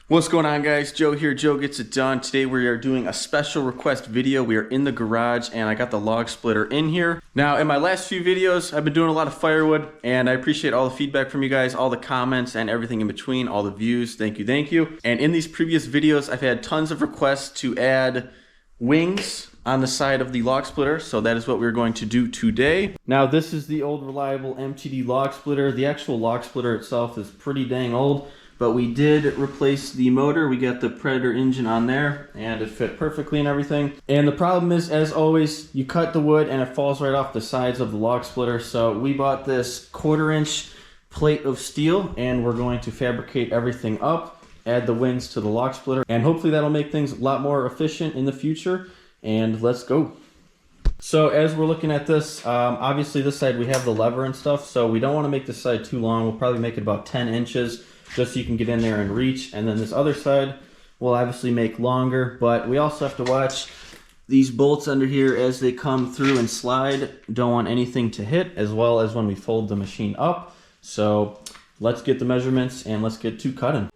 What's going on, guys? Joe here, Joe Gets It Done. Today we are doing a special request video. We are in the garage and I got the log splitter in here. Now, in my last few videos, I've been doing a lot of firewood and I appreciate all the feedback from you guys, all the comments and everything in between, all the views. Thank you, thank you. And in these previous videos, I've had tons of requests to add wings on the side of the log splitter, so that is what we're going to do today. Now, this is the old reliable MTD log splitter. The actual log splitter itself is pretty dang old, but we did replace the motor. We got the Predator engine on there and it fit perfectly and everything. And the problem is, as always, you cut the wood and it falls right off the sides of the log splitter. So we bought this 1/4-inch plate of steel and we're going to fabricate everything up, add the wings to the log splitter, and hopefully that'll make things a lot more efficient in the future. And let's go. So as we're looking at this, obviously this side we have the lever and stuff, so we don't want to make this side too long. We'll probably make it about 10 inches just so you can get in there and reach. And then this other side we'll obviously make longer, but we also have to watch these bolts under here as they come through and slide. Don't want anything to hit, as well as when we fold the machine up. So let's get the measurements and let's get to cutting.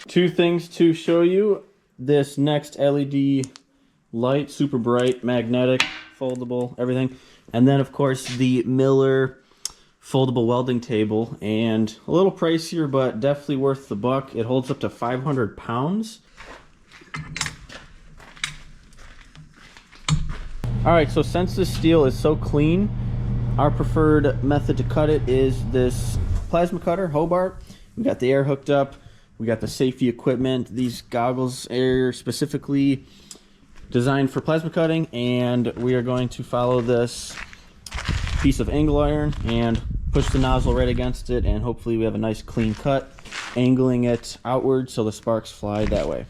Two things to show you. This next LED light, super bright, magnetic, foldable, everything. And then of course the Miller foldable welding table, and a little pricier, but definitely worth the buck. It holds up to 500 pounds. All right, so since this steel is so clean, our preferred method to cut it is this plasma cutter, Hobart. We got the air hooked up. We got the safety equipment. These goggles are specifically designed for plasma cutting, and we are going to follow this piece of angle iron and push the nozzle right against it, and hopefully we have a nice clean cut, angling it outward so the sparks fly that way.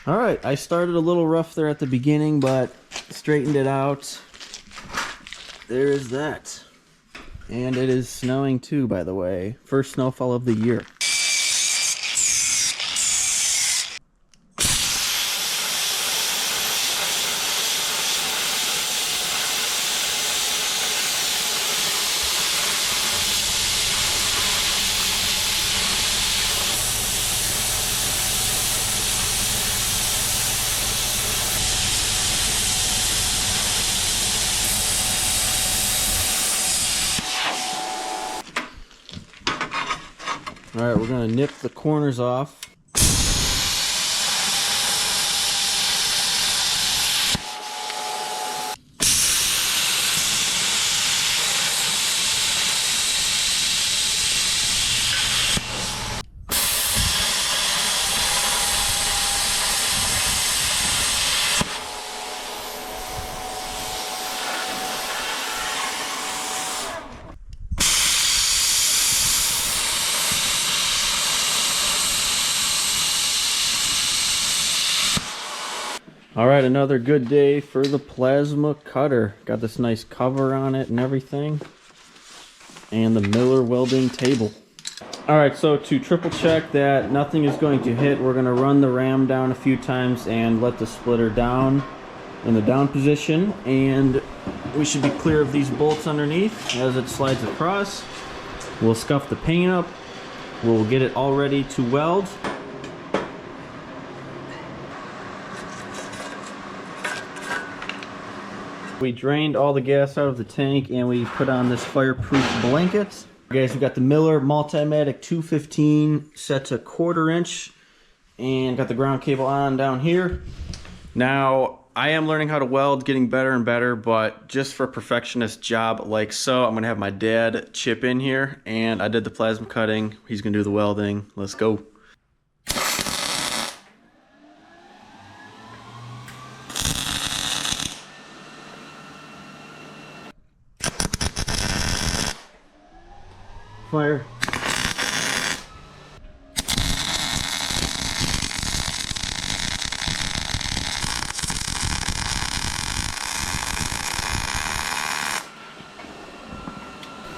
All right, I started a little rough there at the beginning, but straightened it out. There is that. And it is snowing too, by the way. First snowfall of the year. All right, we're gonna nip the corners off. All right, another good day for the plasma cutter. Got this nice cover on it and everything. And the Miller welding table. All right, so to triple check that nothing is going to hit, we're gonna run the ram down a few times and let the splitter down in the down position. And we should be clear of these bolts underneath as it slides across. We'll scuff the paint up. We'll get it all ready to weld. We drained all the gas out of the tank and we put on this fireproof blanket. Guys, we got the Miller Multimatic 215 set to 1/4 inch, and got the ground cable on down here. Now, I am learning how to weld, getting better and better, but just for a perfectionist job like so, I'm gonna have my dad chip in here, and I did the plasma cutting. He's gonna do the welding. Let's go. Fire.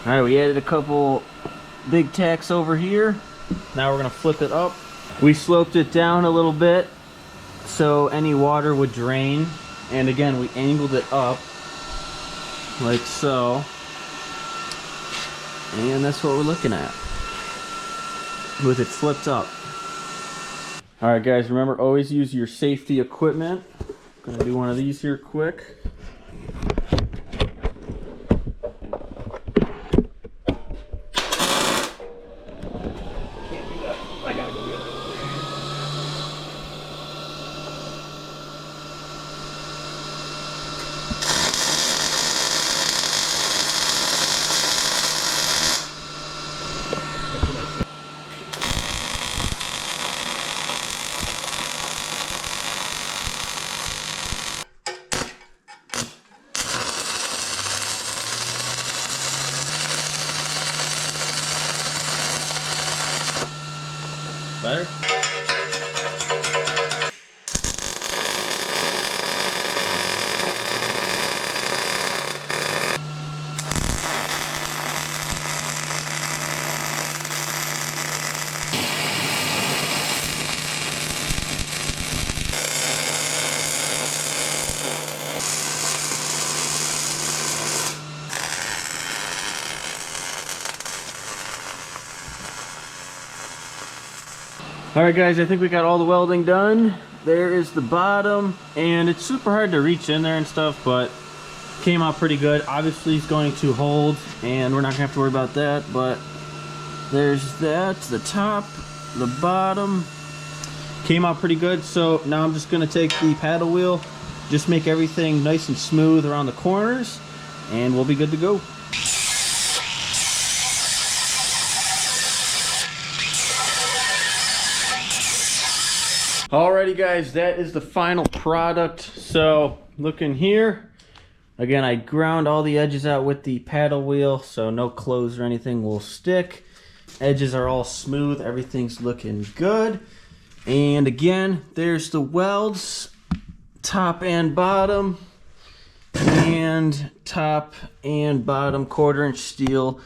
All right, we added a couple big tacks over here. Now we're gonna flip it up. We sloped it down a little bit so any water would drain. And again, we angled it up like so. And that's what we're looking at with it flipped up. All right, guys, remember, always use your safety equipment. I'm gonna do one of these here quick. Better? All right, guys, I think we got all the welding done. There is the bottom, and it's super hard to reach in there and stuff, but came out pretty good. Obviously, it's going to hold, and we're not gonna have to worry about that, but there's that, the top, the bottom. Came out pretty good, so now I'm just gonna take the paddle wheel, just make everything nice and smooth around the corners, and we'll be good to go. Alrighty, guys, that is the final product. So looking here, again, I ground all the edges out with the paddle wheel, so no clothes or anything will stick. Edges are all smooth, everything's looking good. And again, there's the welds, top and bottom, and top and bottom 1/4 inch steel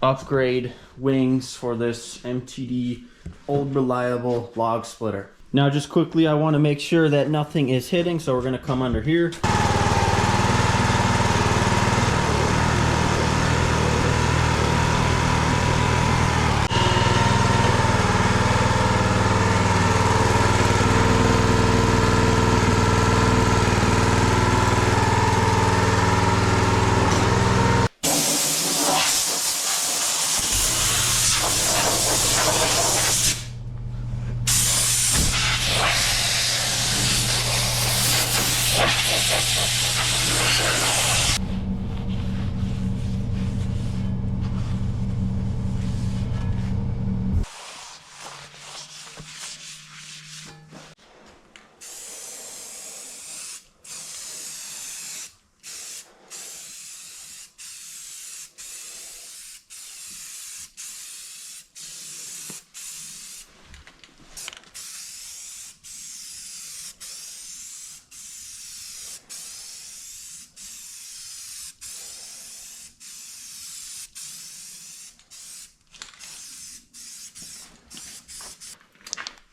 upgrade wings for this MTD old reliable log splitter. Now, just quickly, I want to make sure that nothing is hitting, so we're going to come under here.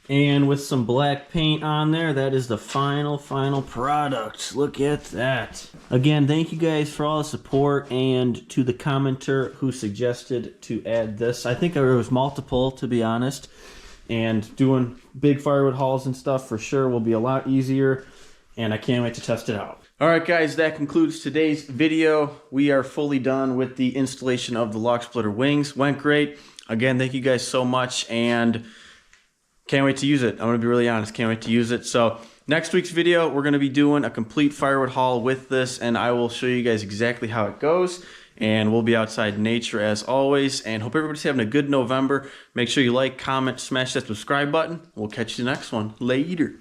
And with some black paint on there, that is the final product. Look at that. Again, thank you guys for all the support, and to the commenter who suggested to add this. I think there was multiple, to be honest. And doing big firewood hauls and stuff for sure will be a lot easier, and I can't wait to test it out. All right, guys, that concludes today's video. We are fully done with the installation of the log splitter wings. Went great. Again, thank you guys so much, and can't wait to use it. I'm gonna be really honest, can't wait to use it. So next week's video, we're gonna be doing a complete firewood haul with this, and I will show you guys exactly how it goes. And we'll be outside in nature as always, and hope everybody's having a good November. Make sure you like, comment, smash that subscribe button. We'll catch you the next one. Later.